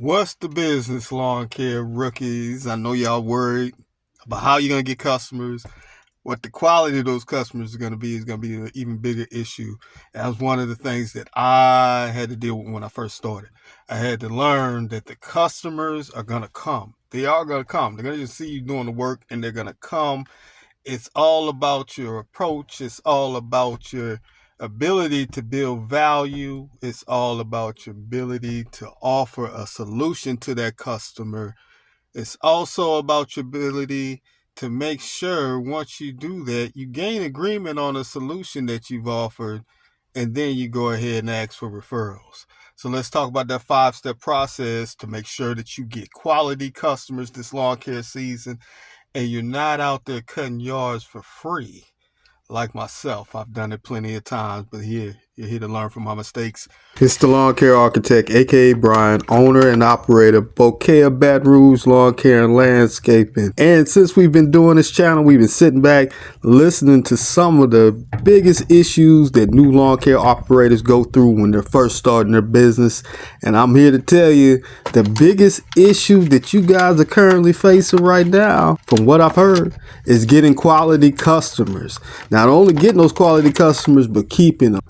What's the business, lawn care rookies? I know y'all worried about how you're going to get customers. What the quality of those customers is going to be an even bigger issue. That was one of the things that I had to deal with when I first started. I had to learn that the customers are going to come. They are going to come. They're going to just see you doing the work and they're going to come. It's all about your approach. It's all about your ability to build value. It's all about your ability to offer a solution to that customer. It's also about your ability to make sure once you do that, you gain agreement on a solution that you've offered, and then you go ahead and ask for referrals. So let's talk about that 5-step process to make sure that you get quality customers this lawn care season and you're not out there cutting yards for free. Like myself, I've done it plenty of times, but you're here to learn from my mistakes. It's the Lawn Care Architect, aka Brian, owner and operator, Bouquet of Baton Rouge Lawn Care and Landscaping. And since we've been doing this channel, we've been sitting back listening to some of the biggest issues that new lawn care operators go through when they're first starting their business. And I'm here to tell you the biggest issue that you guys are currently facing right now, from what I've heard, is getting quality customers. Not only getting those quality customers, but keeping them.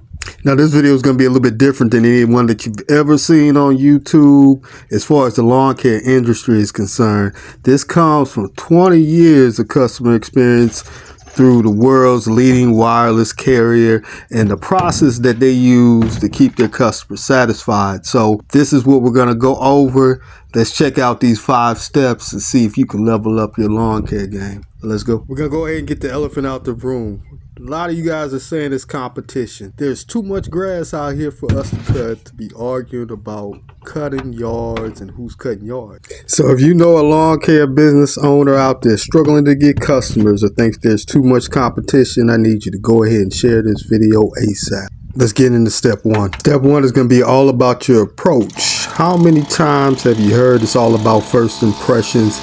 Now, this video is going to be a little bit different than any one that you've ever seen on YouTube as far as the lawn care industry is concerned. This comes from 20 years of customer experience through the world's leading wireless carrier and the process that they use to keep their customers satisfied. So this is what we're going to go over. Let's check out these 5 steps and see if you can level up your lawn care game. Let's go. We're going to go ahead and get the elephant out the room. A lot of you guys are saying it's competition. There's too much grass out here for us to cut to be arguing about cutting yards and who's cutting yards. So if you know a lawn care business owner out there struggling to get customers or thinks there's too much competition, I need you to go ahead and share this video ASAP. Let's get into step 1. Step 1 is going to be all about your approach. How many times have you heard it's all about first impressions?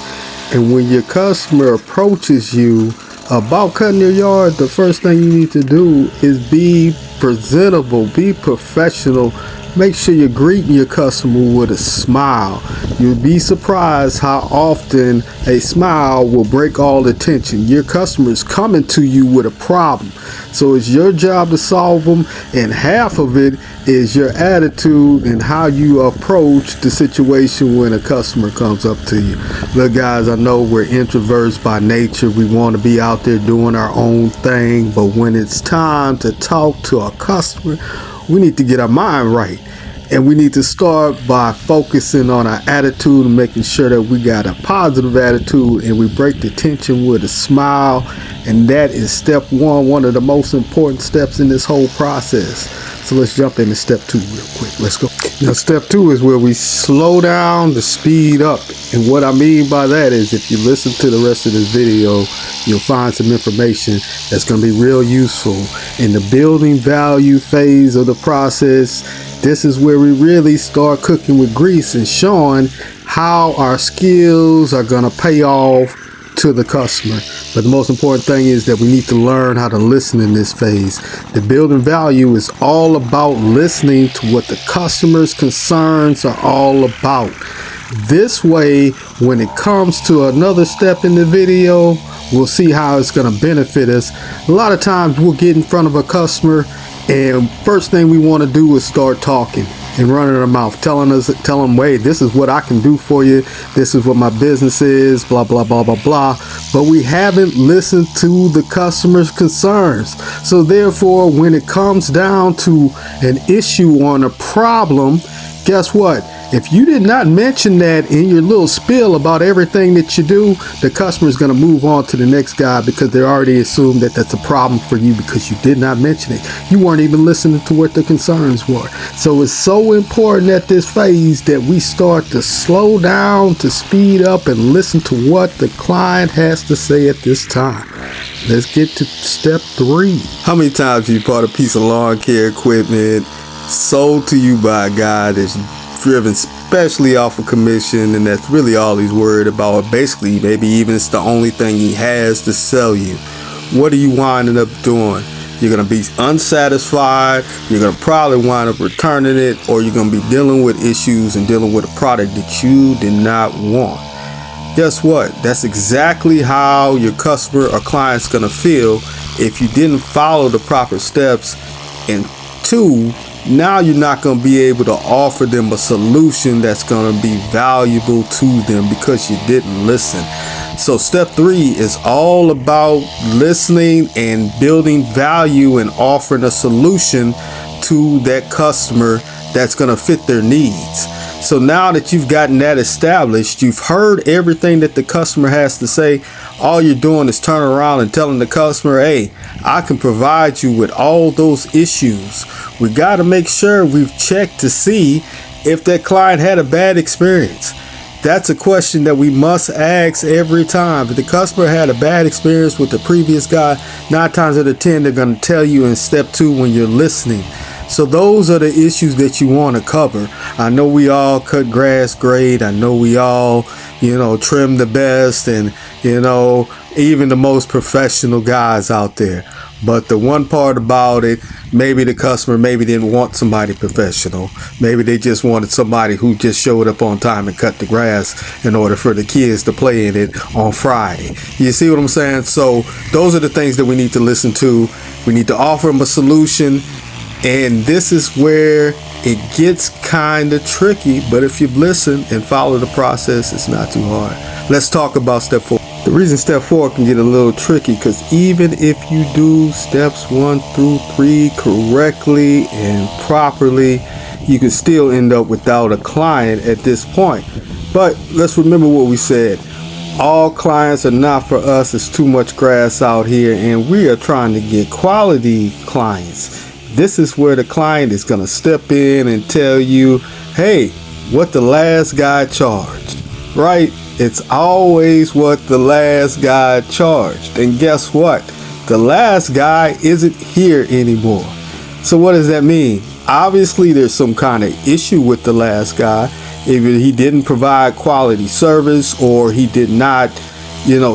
And when your customer approaches you about cutting your yard, the first thing you need to do is be presentable, be professional. Make sure you're greeting your customer with a smile. You'll be surprised how often a smile will break all the tension. Your customer is coming to you with a problem, so it's your job to solve them, and half of it is your attitude and how you approach the situation when a customer comes up to you. Look, guys, I know we're introverts by nature. We want to be out there doing our own thing, but when it's time to talk to a customer, we need to get our mind right. And we need to start by focusing on our attitude and making sure that we got a positive attitude and we break the tension with a smile. And that is step 1, one of the most important steps in this whole process. So let's jump into step 2 real quick. Let's go. Now, step 2 is where we slow down to speed up. And what I mean by that is if you listen to the rest of this video, you'll find some information that's going to be real useful. In the building value phase of the process, this is where we really start cooking with grease and showing how our skills are going to pay off to the customer. But the most important thing is that we need to learn how to listen in this phase. The building value is all about listening to what the customer's concerns are all about. This way, when it comes to another step in the video, we'll see how it's going to benefit us. A lot of times we'll get in front of a customer and first thing we want to do is start talking and running our mouth, tell them, hey, this is what I can do for you. This is what my business is, blah, blah, blah, blah, blah. But we haven't listened to the customer's concerns. So therefore, when it comes down to an issue or a problem, guess what? If you did not mention that in your little spiel about everything that you do, the customer is going to move on to the next guy because they already assumed that that's a problem for you because you did not mention it. You weren't even listening to what the concerns were. So it's so important at this phase that we start to slow down, to speed up, and listen to what the client has to say at this time. Let's get to step 3. How many times have you bought a piece of lawn care equipment sold to you by a guy that's driven especially off of commission, and that's really all he's worried about, or basically maybe even it's the only thing he has to sell you? What are you winding up doing? You're going to be unsatisfied. You're going to probably wind up returning it, or you're going to be dealing with issues and dealing with a product that you did not want. Guess what? That's exactly how your customer or client's going to feel if you didn't follow the proper steps. And two, now you're not going to be able to offer them a solution that's going to be valuable to them because you didn't listen. So step 3 is all about listening and building value and offering a solution to that customer that's going to fit their needs. So now that you've gotten that established, you've heard everything that the customer has to say. All you're doing is turning around and telling the customer, hey, I can provide you with all those issues. We got to make sure we've checked to see if that client had a bad experience. That's a question that we must ask every time. If the customer had a bad experience with the previous guy, 9 times out of 10, they're going to tell you in step 2 when you're listening. So those are the issues that you want to cover. I know we all cut grass great. I know we all, trim the best, and, even the most professional guys out there. But the one part about it, maybe the customer didn't want somebody professional. Maybe they just wanted somebody who just showed up on time and cut the grass in order for the kids to play in it on Friday. You see what I'm saying? So those are the things that we need to listen to. We need to offer them a solution. And this is where it gets kind of tricky. But if you listen and follow the process, it's not too hard. Let's talk about step 4. The reason step 4 can get a little tricky, because even if you do steps 1 through 3 correctly and properly, you can still end up without a client at this point. But let's remember what we said. All clients are not for us. It's too much grass out here, and we are trying to get quality clients. This is where the client is going to step in and tell you, hey, what the last guy charged, right? It's always what the last guy charged. And guess what? The last guy isn't here anymore. So what does that mean? Obviously, there's some kind of issue with the last guy. If he didn't provide quality service, or he did not,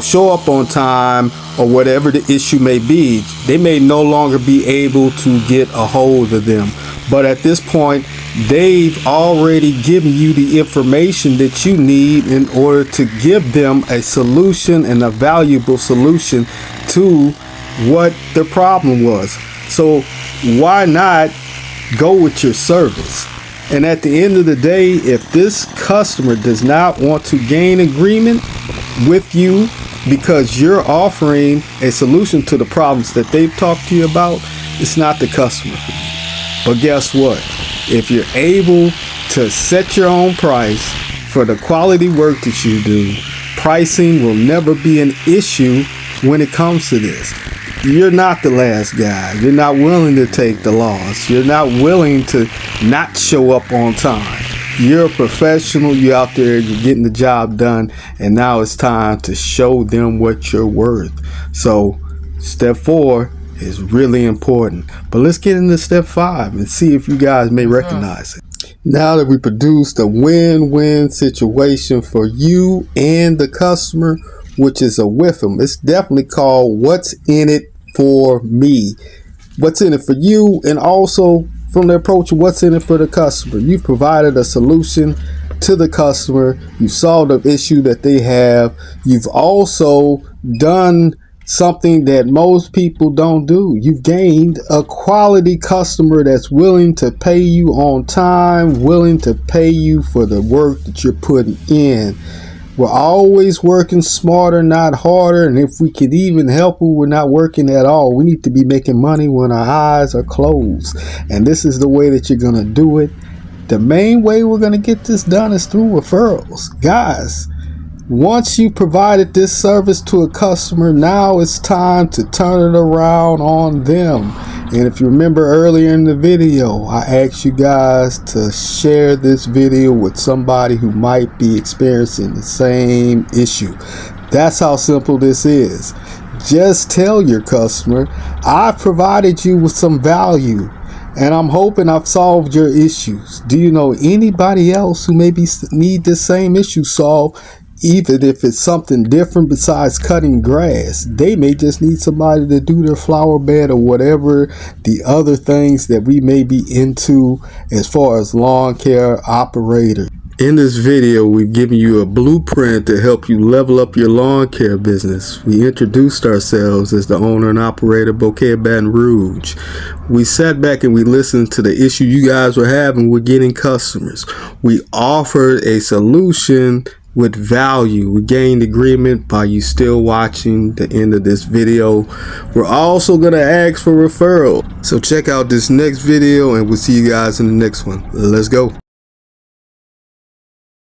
show up on time, or whatever the issue may be, they may no longer be able to get a hold of them. But at this point, they've already given you the information that you need in order to give them a solution, and a valuable solution to what the problem was. So why not go with your service? And at the end of the day, if this customer does not want to gain agreement with you because you're offering a solution to the problems that they've talked to you about, it's not the customer for you. But guess what? If you're able to set your own price for the quality work that you do, pricing will never be an issue when it comes to this. You're not the last guy. You're not willing to take the loss. You're not willing to not show up on time. You're a professional. You're out there, you're getting the job done, and now it's time to show them what you're worth. So step 4 is really important. But let's get into step 5 and see if you guys may recognize it. Now that we produced a win-win situation for you and the customer, which is a WIFM, it's definitely called What's in It for Me. What's in it for you, and also from the approach of what's in it for the customer. You've provided a solution to the customer. You've solved an issue that they have. You've also done something that most people don't do. You've gained a quality customer that's willing to pay you on time, willing to pay you for the work that you're putting in. We're always working smarter, not harder. And if we could even help you, we're not working at all. We need to be making money when our eyes are closed. And this is the way that you're going to do it. The main way we're going to get this done is through referrals. Guys, once you provided this service to a customer, now it's time to turn it around on them. And if you remember earlier in the video, I asked you guys to share this video with somebody who might be experiencing the same issue. That's how simple this is. Just tell your customer, I've provided you with some value, and I'm hoping I've solved your issues. Do you know anybody else who maybe need this same issue solved? even if it's something different besides cutting grass. They may just need somebody to do their flower bed or whatever the other things that we may be into as far as lawn care operators. In this video, we've given you a blueprint to help you level up your lawn care business. We introduced ourselves as the owner and operator of Bouquet Baton Rouge. We sat back and we listened to the issue you guys were having with getting customers. We offered a solution with value. We gained agreement by you still watching the end of this video. We're also going to ask for referral. So check out this next video and we'll see you guys in the next one. Let's go.